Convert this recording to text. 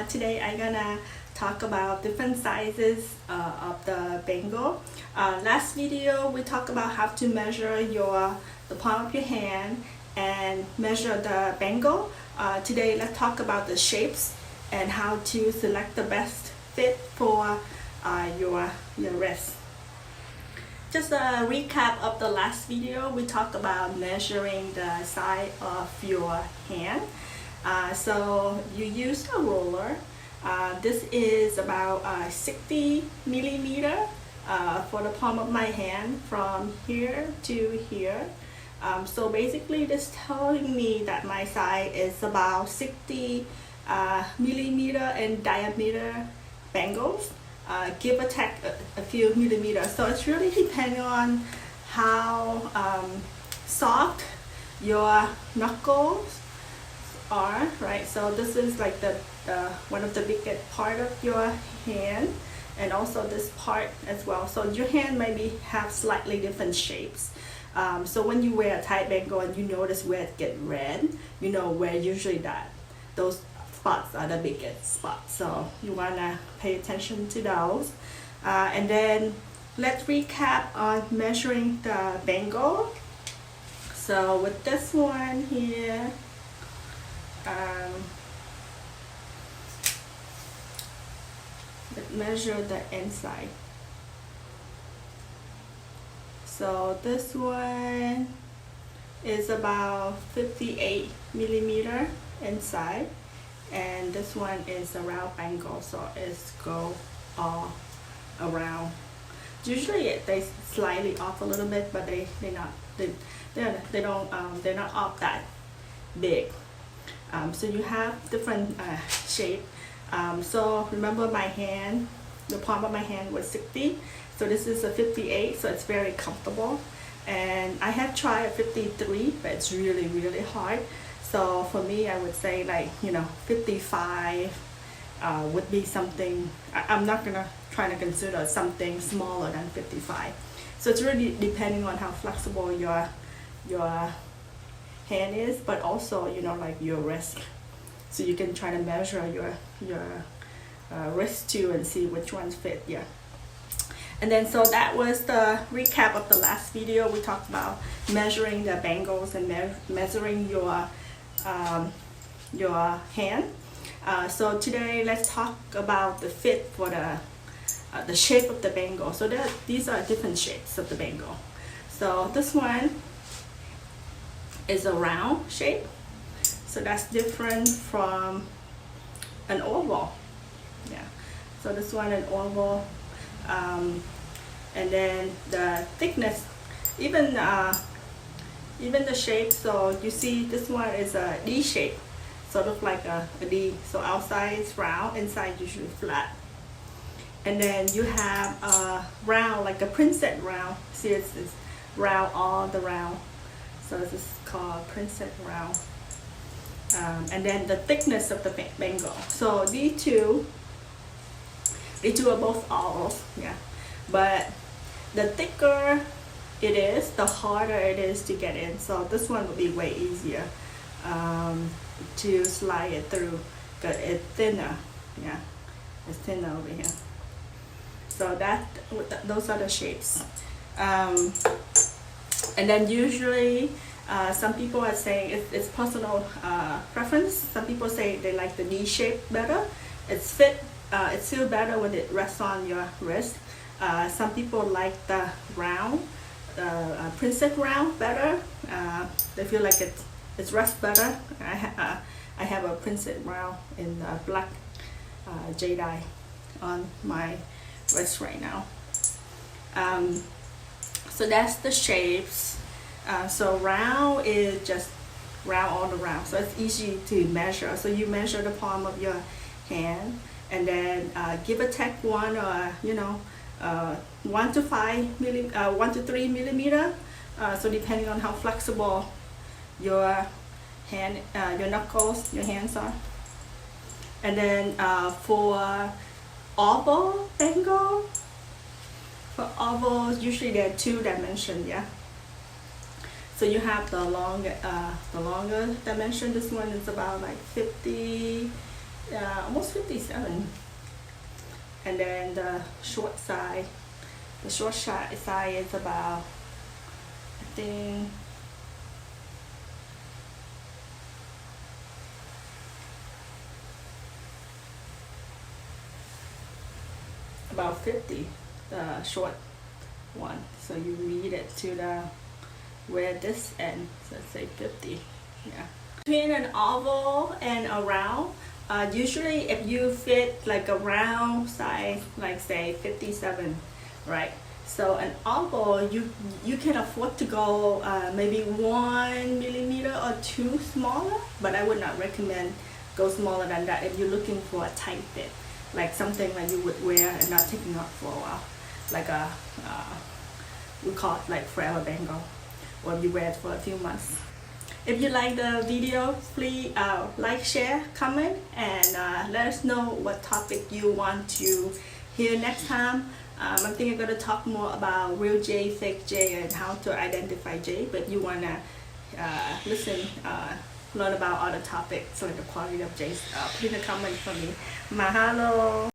Today I'm gonna talk about different sizes of the bangle. Last video we talked about how to measure the palm of your hand and measure the bangle. Today let's talk about the shapes and how to select the best fit for your wrist. Just a recap of the last video, we talked about measuring the size of your hand. So you use a ruler. This is about 60 millimeter for the palm of my hand from here to here. So basically this telling me that my size is about 60 millimeter in diameter bangles. Give or take a few millimeters. So it's really depending on how soft your knuckles are, right? So this is like the one of the biggest part of your hand, and also this part as well. So your hand maybe have slightly different shapes. So when you wear a tight bangle and you notice where it get red, you know where usually those spots are the biggest spots. So you wanna pay attention to those. And then let's recap on measuring the bangle. So with this one here, let's measure the inside. So this one is about 58 millimeter inside, and this one is a round bangle, so it's go all around. Usually they slightly off a little bit, but they're not off that big. So you have different shape. So remember my hand, the palm of my hand was 60, so this is a 58, so it's very comfortable. And I have tried a 53, but it's really hard. So for me, I would say 55 would be something. I'm not gonna try to consider something smaller than 55. So it's really depending on how flexible your hand is, but also like your wrist. So you can try to measure your wrist too and see which ones fit. Yeah. And then so that was the recap of the last video. We talked about measuring the bangles and measuring your hand. So today let's talk about the fit for the shape of the bangle. So these are different shapes of the bangle. So this one is a round shape, so that's different from an oval. Yeah. So this one an oval, and then the thickness, even the shape. So you see this one is a D shape, so look like a D. So outside is round, inside usually flat. And then you have a round, like a princess round. See, it's round all the round. So this is called princess round. And then the thickness of the bangle. So these two are both ovals, yeah. But the thicker it is, the harder it is to get in. So this one would be way easier to slide it through, because it's thinner, yeah. It's thinner over here. So those are the shapes. And then usually some people are saying it's personal preference. Some people say they like the D shape better. It's still better when it rests on your wrist. Some people like the round, princess round better. They feel like it's rests better. I have a princess round in black jade on my wrist right now. So that's the shapes. So round is just round all around, so it's easy to measure. So you measure the palm of your hand, and then give or take 1 to 3 millimeter. So depending on how flexible your hand, your knuckles, your hands are. And then for oval bangle, for ovals usually they're 2 dimensions, yeah. So you have the longer dimension. This one is about like 50 almost 57. And then the short side is about, I think, about 50, the short one. So you read it to the where this ends, so say 50. Yeah. Between an oval and a round, usually if you fit like a round size, like say 57, right? So an oval, you can afford to go maybe 1 millimeter or 2 smaller, but I would not recommend go smaller than that if you're looking for a tight fit, like something that you would wear and not taking off for a while, like a we call it like forever bangle, or you wear it for a few months. If you like the video, please like, share, comment, and let us know what topic you want to hear next time. I think I'm going to talk more about real jade, fake jade, and how to identify jade. But if you want to listen, learn about other topics like the quality of jade, put in a comment for me. Mahalo!